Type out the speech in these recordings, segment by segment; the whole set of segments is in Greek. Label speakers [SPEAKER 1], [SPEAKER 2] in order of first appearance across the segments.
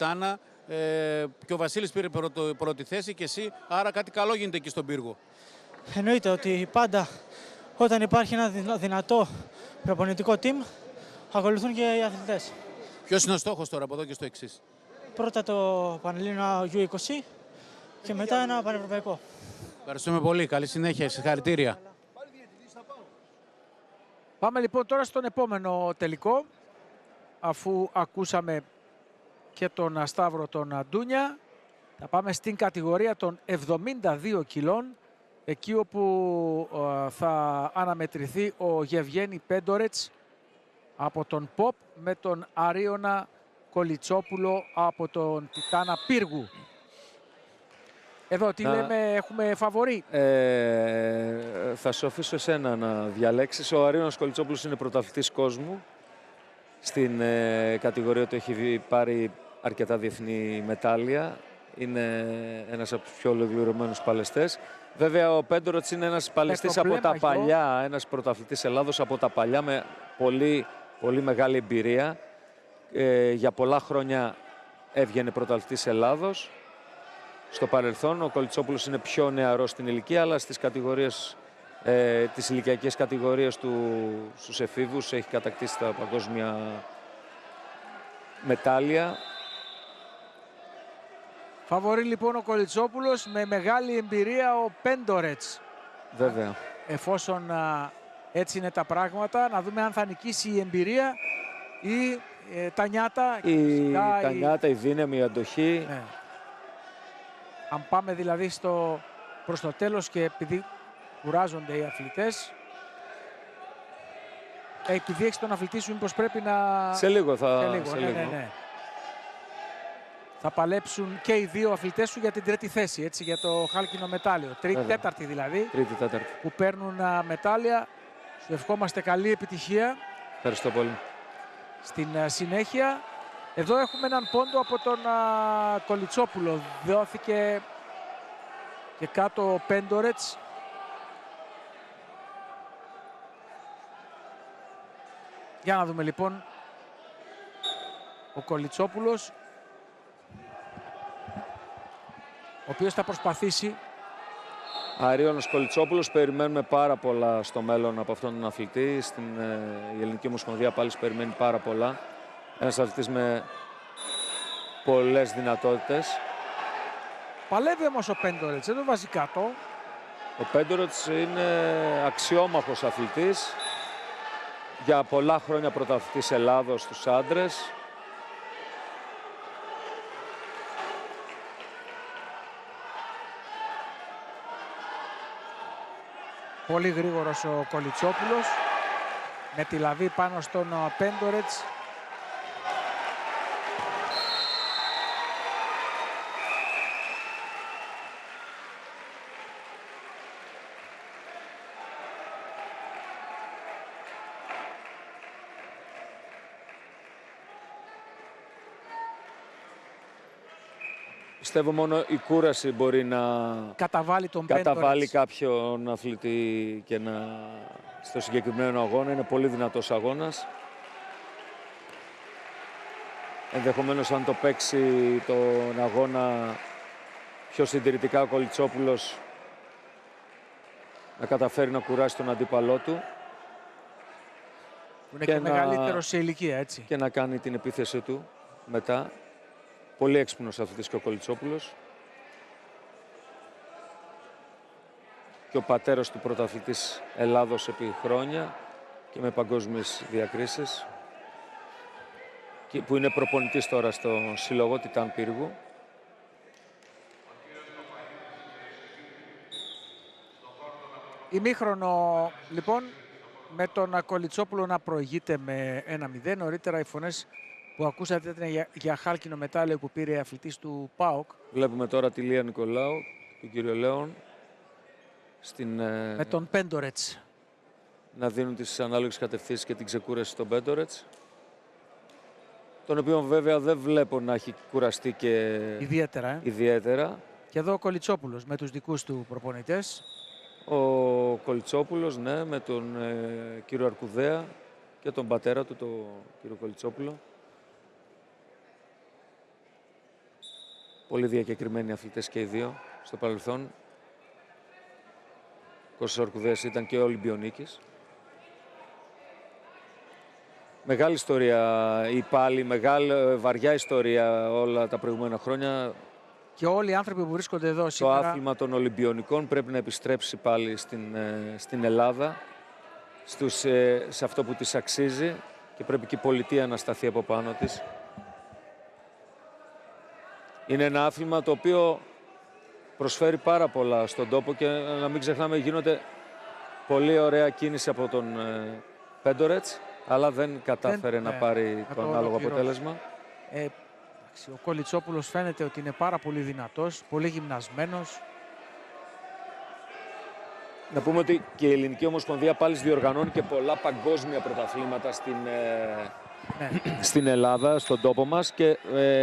[SPEAKER 1] Τιτάνα. Και ο Βασίλης πήρε πρώτη θέση και εσύ, άρα κάτι καλό γίνεται εκεί στον πύργο.
[SPEAKER 2] Εννοείται ότι πάντα όταν υπάρχει ένα δυνατό προπονητικό team, ακολουθούν και οι αθλητές.
[SPEAKER 1] Ποιος είναι ο στόχος τώρα από εδώ και στο εξής?
[SPEAKER 2] Πρώτα το Πανελλήνιο U20 και μετά ένα πανευρωπαϊκό.
[SPEAKER 1] Ευχαριστούμε πολύ. Καλή συνέχεια. Συγχαρητήρια.
[SPEAKER 3] Πάμε λοιπόν τώρα στον επόμενο τελικό, αφού ακούσαμε και τον Σταύρο τον Αντούνια. Θα πάμε στην κατηγορία των 72 κιλών, εκεί όπου θα αναμετρηθεί ο Γευγένη Πέντορετς από τον ΠΟΠ με τον Αρίωνα Κολιτσόπουλο από τον Τιτάνα Πύργου. Εδώ τι λέμε, έχουμε φαβορί?
[SPEAKER 4] Θα σου αφήσω εσένα να διαλέξεις. Ο Αρίωνας Κολιτσόπουλος είναι πρωταθλητής κόσμου. Στην κατηγορία του έχει πάρει αρκετά διεθνή μετάλλια. Είναι ένας από τους πιο ολοκληρωμένους παλαιστές. Βέβαια ο Πέντορετς είναι ένας παλαιστής από τα παλιά, ένας πρωταθλητής Ελλάδος από τα παλιά με πολύ, πολύ μεγάλη εμπειρία. Για πολλά χρόνια έβγαινε πρωταθλητής Ελλάδος. Στο παρελθόν ο Κολιτσόπουλος είναι πιο νεαρός στην ηλικία, αλλά στις κατηγορίες, τις ηλικιακές κατηγορίες του στους εφήβους έχει κατακτήσει τα παγκόσμια μετάλλια.
[SPEAKER 3] Φαβορεί λοιπόν ο Κολιτσόπουλος, με μεγάλη εμπειρία ο Πέντορετς.
[SPEAKER 4] Βέβαια.
[SPEAKER 3] Εφόσον έτσι είναι τα πράγματα, να δούμε αν θα νικήσει η εμπειρία ή τα νιάτα.
[SPEAKER 4] Τα νιάτα, η δύναμη, η αντοχή.
[SPEAKER 3] Ναι. Αν πάμε δηλαδή προς το τέλος και επειδή κουράζονται οι αθλητές, επειδή έχεις τον αθλητή σου, μήπως πρέπει να...
[SPEAKER 4] Σε λίγο
[SPEAKER 3] Ναι. Θα παλέψουν και οι δύο αθλητές σου για την τρίτη θέση, έτσι, για το χάλκινο μετάλλιο. Τέταρτη δηλαδή,
[SPEAKER 4] τέταρτη.
[SPEAKER 3] Που παίρνουν μετάλλια. Σου ευχόμαστε καλή επιτυχία.
[SPEAKER 4] Ευχαριστώ πολύ.
[SPEAKER 3] Στην συνέχεια, εδώ έχουμε έναν πόντο από τον Κολιτσόπουλο. Δόθηκε και κάτω ο Πέντορετς. Για να δούμε λοιπόν. Ο Κολιτσόπουλος, ο οποίος θα προσπαθήσει.
[SPEAKER 4] Αρίωνας Κολιτσόπουλος, περιμένουμε πάρα πολλά στο μέλλον από αυτόν τον αθλητή. Η Ελληνική Ομοσπονδία πάλι περιμένει πάρα πολλά. Ένας αθλητής με πολλές δυνατότητες.
[SPEAKER 3] Παλεύει όμως ο Πέντορετς, δεν το βάζει κάτω.
[SPEAKER 4] Ο Πέντορετς είναι αξιόμαχος αθλητής. Για πολλά χρόνια πρωταθλητής Ελλάδος στους άντρες.
[SPEAKER 3] Πολύ γρήγορος ο Κολιτσόπουλος, με τη λαβή πάνω στον Πέντορετς.
[SPEAKER 4] Πιστεύω μόνο η κούραση μπορεί να
[SPEAKER 3] καταβάλει
[SPEAKER 4] κάποιον αθλητή και στο συγκεκριμένο αγώνα. Είναι πολύ δυνατός αγώνας. Ενδεχομένως αν το παίξει τον αγώνα πιο συντηρητικά ο Κολιτσόπουλος, να καταφέρει να κουράσει τον αντίπαλό του.
[SPEAKER 3] Που είναι και μεγαλύτερο σε ηλικία, έτσι.
[SPEAKER 4] Και να κάνει την επίθεση του μετά. Πολύ έξυπνος αθλητής και ο Κολιτσόπουλος. Και ο πατέρας του πρωταθλητής Ελλάδος επί χρόνια και με παγκόσμιες διακρίσεις. Και που είναι προπονητής τώρα στο Σύλλογο Τιτάν Πύργου.
[SPEAKER 3] Ημίχρονο λοιπόν, με τον Κολιτσόπουλο να προηγείται με 1-0. Νωρίτερα οι φωνές που ακούσατε ήταν για χάλκινο μετάλλιο που πήρε αθλητής του ΠΑΟΚ.
[SPEAKER 4] Βλέπουμε τώρα τη Λία Νικολάου, τον κύριο Λέων,
[SPEAKER 3] με τον Πέντορετς.
[SPEAKER 4] Να δίνουν τις ανάλογες κατευθύνσεις και την ξεκούραση στον Πέντορετς. Τον οποίο βέβαια δεν βλέπω να έχει κουραστεί και ιδιαίτερα.
[SPEAKER 3] Και εδώ ο Κολιτσόπουλος με τους δικούς του προπονητές.
[SPEAKER 4] Ο Κολιτσόπουλος, ναι, με τον κύριο Αρκουδέα και τον πατέρα του, τον κύριο Κολιτσόπουλο. Πολύ διακεκριμένοι αθλητές και οι δύο στο παρελθόν. Κώστας Ορκουδέας ήταν και Ολυμπιονίκης. Μεγάλη ιστορία η πάλι, μεγάλη βαριά ιστορία όλα τα προηγούμενα χρόνια.
[SPEAKER 3] Και όλοι οι άνθρωποι που βρίσκονται εδώ
[SPEAKER 4] Το
[SPEAKER 3] σήμερα.
[SPEAKER 4] άθλημα των Ολυμπιονικών πρέπει να επιστρέψει πάλι στην Ελλάδα, σε αυτό που της αξίζει, και πρέπει και η πολιτεία να σταθεί από πάνω της. Είναι ένα άθλημα το οποίο προσφέρει πάρα πολλά στον τόπο και να μην ξεχνάμε γίνονται πολύ ωραία κίνηση από τον Πέντορετς, αλλά δεν κατάφερε να πάρει το ανάλογο
[SPEAKER 3] ολοκληρώσει.
[SPEAKER 4] αποτέλεσμα.
[SPEAKER 3] Ο Κολιτσόπουλος φαίνεται ότι είναι πάρα πολύ δυνατός, πολύ γυμνασμένος.
[SPEAKER 4] Να πούμε ότι και η Ελληνική Ομοσπονδία πάλι διοργανώνει και πολλά παγκόσμια πρωταθλήματα στην Ελλάδα, στον τόπο μας, και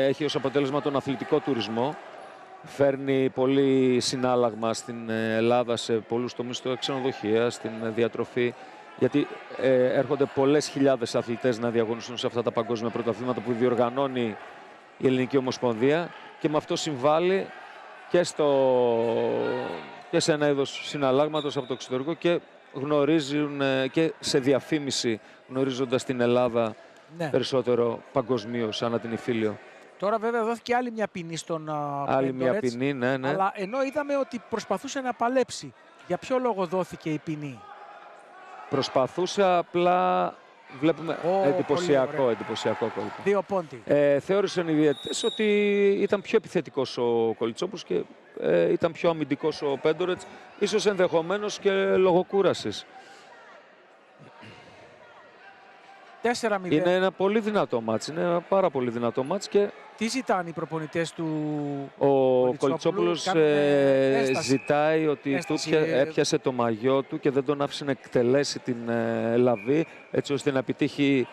[SPEAKER 4] έχει ως αποτέλεσμα τον αθλητικό τουρισμό. Φέρνει πολύ συνάλλαγμα στην Ελλάδα σε πολλούς τομείς, στο ξενοδοχεία, στην διατροφή, γιατί έρχονται πολλές χιλιάδες αθλητές να διαγωνιστούν σε αυτά τα παγκόσμια πρωταθλήματα που διοργανώνει η Ελληνική Ομοσπονδία, και με αυτό συμβάλλει και σε ένα είδος συναλλάγματος από το εξωτερικό, και γνωρίζουν και σε διαφήμιση, γνωρίζοντας την Ελλάδα περισσότερο παγκοσμίως ανά την Ιφίλιο.
[SPEAKER 3] Τώρα βέβαια δόθηκε άλλη μια ποινή στον
[SPEAKER 4] Άλλη μια
[SPEAKER 3] Πέντορετς,
[SPEAKER 4] ποινή, ναι.
[SPEAKER 3] αλλά ενώ είδαμε ότι προσπαθούσε να παλέψει. Για ποιο λόγο δόθηκε η ποινή?
[SPEAKER 4] Προσπαθούσε, απλά βλέπουμε εντυπωσιακό κόλπο.
[SPEAKER 3] 2 πόντι.
[SPEAKER 4] Θεώρησαν οι διαιτητές ότι ήταν πιο επιθετικός ο Κολιτσόπουλος και ήταν πιο αμυντικός ο Πέντορετς, ίσως ενδεχομένως και λόγω κούρασης.
[SPEAKER 3] 4-0.
[SPEAKER 4] Είναι ένα πολύ δυνατό μάτς, είναι ένα πάρα πολύ δυνατό μάτς, και
[SPEAKER 3] Τι ζητάνε οι προπονητές του
[SPEAKER 4] ο Κολιτσόπουλος ζητάει ότι
[SPEAKER 3] ένσταση,
[SPEAKER 4] έπιασε το μαγιό του και δεν τον άφησε να εκτελέσει την λαβή, έτσι ώστε να επιτύχει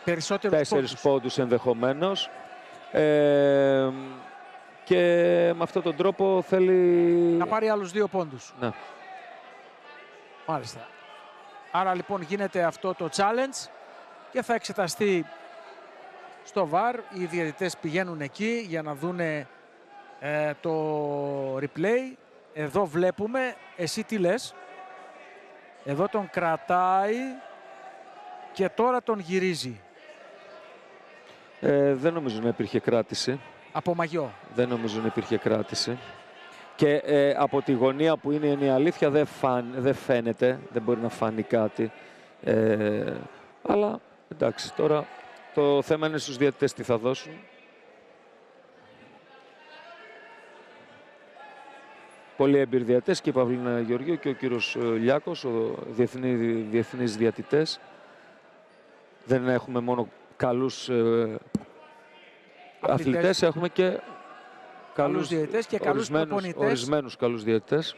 [SPEAKER 4] 4 πόντους ενδεχομένως. Και με αυτόν τον τρόπο θέλει
[SPEAKER 3] να πάρει άλλους 2 πόντους.
[SPEAKER 4] Ναι.
[SPEAKER 3] Μάλιστα. Άρα λοιπόν γίνεται αυτό το challenge και θα εξεταστεί στο VAR. Οι διαιτητές πηγαίνουν εκεί για να δούνε το replay. Εδώ βλέπουμε, εσύ τι λες? Εδώ τον κρατάει και τώρα τον γυρίζει.
[SPEAKER 4] Δεν νομίζω να υπήρχε κράτηση.
[SPEAKER 3] Από μαγιό.
[SPEAKER 4] Δεν νομίζω να υπήρχε κράτηση. Και από τη γωνία που είναι η αλήθεια δεν φαίνεται, δεν μπορεί να φανεί κάτι. Αλλά εντάξει, τώρα το θέμα είναι στους διαιτητές τι θα δώσουν. Πολλοί έμπειροι διαιτητές, και η Παυλίνα Γεωργίου και ο κύριος Λιάκος, διεθνείς διαιτητές. Δεν έχουμε μόνο καλούς αθλητές, έχουμε και
[SPEAKER 3] καλούς διαιτητές και καλούς προπονητές.
[SPEAKER 4] Ορισμένους καλούς διαιτητές.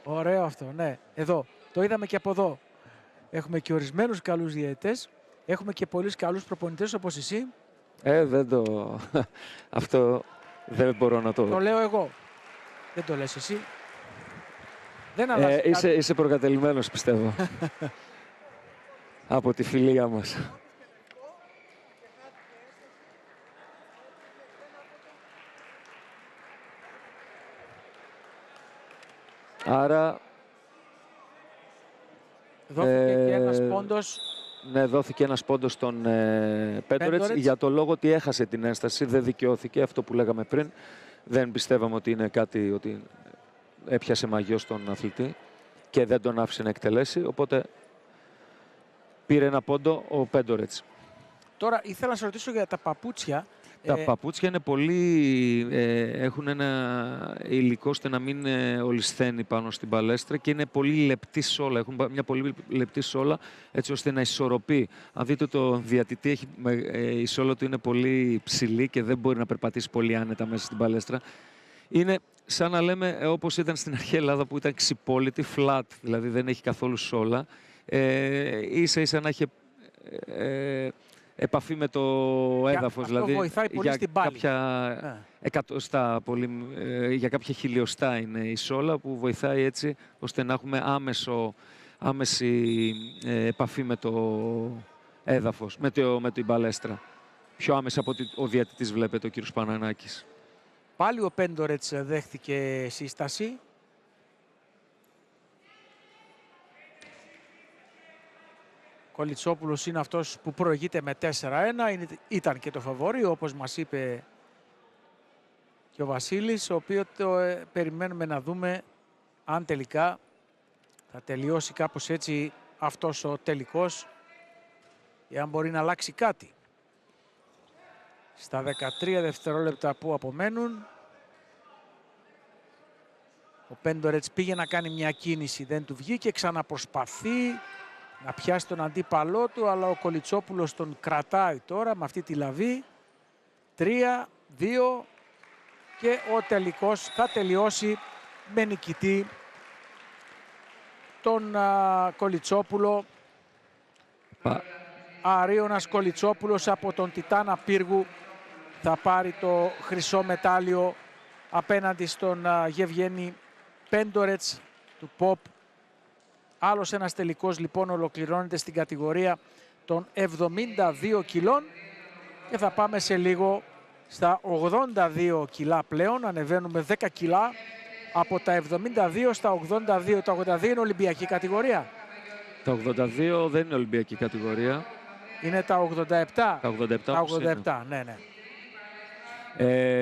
[SPEAKER 3] Ωραίο αυτό, ναι. Εδώ, το είδαμε και από εδώ. Έχουμε και ορισμένους καλούς διαιτητές. Έχουμε και πολλούς καλούς προπονητές όπως εσύ.
[SPEAKER 4] Αυτό δεν μπορώ να το...
[SPEAKER 3] Το λέω εγώ. Δεν το λες εσύ. Δεν αλλάζει
[SPEAKER 4] είσαι προκατελημένος, πιστεύω. Από τη φιλία μας. Άρα...
[SPEAKER 3] Δόθηκε και ένας πόντος.
[SPEAKER 4] Ναι, δόθηκε ένας πόντος στον Πέντορετς για το λόγο ότι έχασε την ένσταση, δεν δικαιώθηκε, αυτό που λέγαμε πριν. Δεν πιστεύαμε ότι είναι κάτι, ότι έπιασε μαγιό στον αθλητή και δεν τον άφησε να εκτελέσει, οπότε πήρε ένα πόντο ο Πέντορετς.
[SPEAKER 3] Τώρα ήθελα να σε ρωτήσω για τα παπούτσια.
[SPEAKER 4] Τα παπούτσια είναι πολύ, έχουν ένα υλικό ώστε να μην ολισθαίνει πάνω στην παλέστρα και είναι πολύ λεπτή σόλα. Έχουν μια πολύ λεπτή σόλα έτσι ώστε να ισορροπεί. Αν δείτε το διατητή, η σόλα του είναι πολύ ψηλή και δεν μπορεί να περπατήσει πολύ άνετα μέσα στην παλέστρα. Είναι σαν να λέμε όπως ήταν στην αρχαία Ελλάδα που ήταν ξυπόλυτη, flat, δηλαδή δεν έχει καθόλου σόλα. Ίσα ίσα να έχει επαφή με το έδαφος, δηλαδή
[SPEAKER 3] βοηθάει πολύ
[SPEAKER 4] για
[SPEAKER 3] στην πάλη.
[SPEAKER 4] κάποια εκατοστά, για κάποια χιλιοστά είναι η σόλα που βοηθάει έτσι ώστε να έχουμε άμεση επαφή με το έδαφος, με την παλέστρα. πιο άμεσα από ότι ο διαιτητής βλέπετε, ο κύριος Πανανάκης.
[SPEAKER 3] Πάλι ο Πέντορετς δέχτηκε σύσταση. Κολιτσόπουλος είναι αυτός που προηγείται με 4-1. Ήταν και το φαβόρι, όπως μας είπε και ο Βασίλης, ο οποίος περιμένουμε να δούμε αν τελικά θα τελειώσει κάπως έτσι αυτός ο τελικός ή αν μπορεί να αλλάξει κάτι. Στα 13 δευτερόλεπτα που απομένουν, ο Πέντορετς πήγε να κάνει μια κίνηση, δεν του βγήκε, ξαναπροσπαθεί να πιάσει τον αντίπαλό του, αλλά ο Κολιτσόπουλος τον κρατάει τώρα με αυτή τη λαβή. 3-2 και ο τελικός θα τελειώσει με νικητή τον Κολιτσόπουλο. Αρίωνας Κολιτσόπουλος από τον Τιτάνα Πύργου θα πάρει το χρυσό μετάλλιο απέναντι στον Γεβγένη Πέντορετς του ΠΟΠ. Άλλος ένας τελικός λοιπόν ολοκληρώνεται στην κατηγορία των 72 κιλών και θα πάμε σε λίγο στα 82 κιλά πλέον. Ανεβαίνουμε 10 κιλά από τα 72 στα 82. Τα 82 είναι ολυμπιακή κατηγορία.
[SPEAKER 4] Τα 82 δεν είναι ολυμπιακή κατηγορία.
[SPEAKER 3] Είναι τα 87.
[SPEAKER 4] Τα 87,
[SPEAKER 3] τα 87, ναι.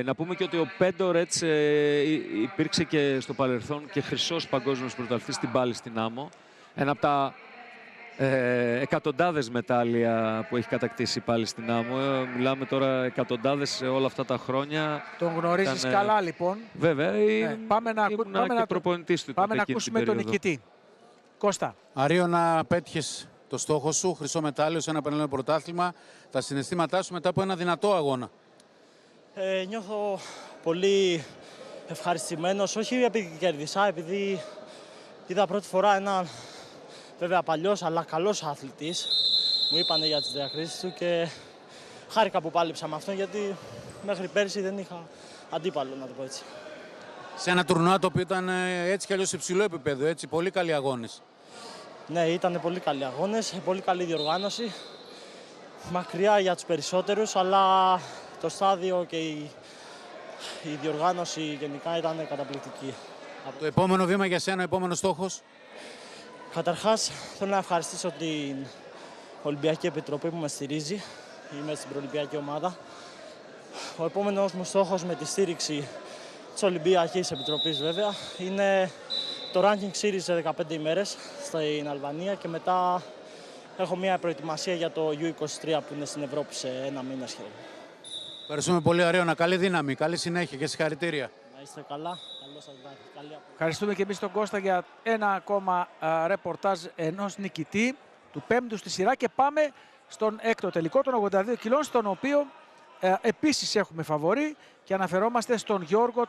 [SPEAKER 4] Να πούμε και ότι ο Πέντορετς υπήρξε και στο παρελθόν και χρυσός παγκόσμιος πρωταθλητής στην πάλη στην άμμο. Ένα από τα εκατοντάδες μετάλλια που έχει κατακτήσει πάλι στην άμμο. Μιλάμε τώρα εκατοντάδες σε όλα αυτά τα χρόνια.
[SPEAKER 3] Τον γνωρίζεις καλά λοιπόν.
[SPEAKER 4] Βέβαια,
[SPEAKER 3] πάμε να ακούσουμε τον νικητή. Κώστα.
[SPEAKER 1] Αρίωνα, πέτυχες το στόχο σου, χρυσό μετάλλιο σε ένα πανελλήνιο πρωτάθλημα. Τα συναισθήματά σου μετά από ένα δυνατό αγώνα?
[SPEAKER 2] Νιώθω πολύ ευχαριστημένος, όχι επειδή κέρδισα, επειδή είδα πρώτη φορά έναν βέβαια παλιός αλλά καλός αθλητής. Μου είπανε για τις διακρίσεις του και χάρηκα που πάλεψα με αυτόν, γιατί μέχρι πέρσι δεν είχα αντίπαλο, να το πω έτσι.
[SPEAKER 1] Σε ένα τουρνουά το οποίο ήταν έτσι κι αλλιώς υψηλό επίπεδο, έτσι, πολύ καλοί αγώνες.
[SPEAKER 2] Ναι, ήταν πολύ καλοί αγώνες, πολύ καλή διοργάνωση. Μακριά για τους περισσότερους, αλλά το στάδιο και η διοργάνωση γενικά ήταν καταπληκτική.
[SPEAKER 1] Το επόμενο βήμα για σένα, ο επόμενος στόχος?
[SPEAKER 2] Καταρχάς, θέλω να ευχαριστήσω την Ολυμπιακή Επιτροπή που με στηρίζει. Είμαι στην προολυμπιακή ομάδα. Ο επόμενος μου στόχος με τη στήριξη της Ολυμπιακής Επιτροπής βέβαια είναι το ranking series σε 15 ημέρες στην Αλβανία και μετά έχω μια προετοιμασία για το U23 που είναι στην Ευρώπη σε ένα μήνα σχεδόν.
[SPEAKER 1] Ευχαριστούμε πολύ, Αρίωνα. Καλή δύναμη, καλή συνέχεια και συγχαρητήρια.
[SPEAKER 2] Να είστε καλά. Καλό σας βράδυ. Καλή απόγευμα.
[SPEAKER 3] Ευχαριστούμε και εμείς τον Κώστα για ένα ακόμα ρεπορτάζ ενός νικητή του 5ου στη σειρά και πάμε στον έκτο τελικό των 82 κιλών, στον οποίο επίσης έχουμε φαβορί και αναφερόμαστε στον Γιώργο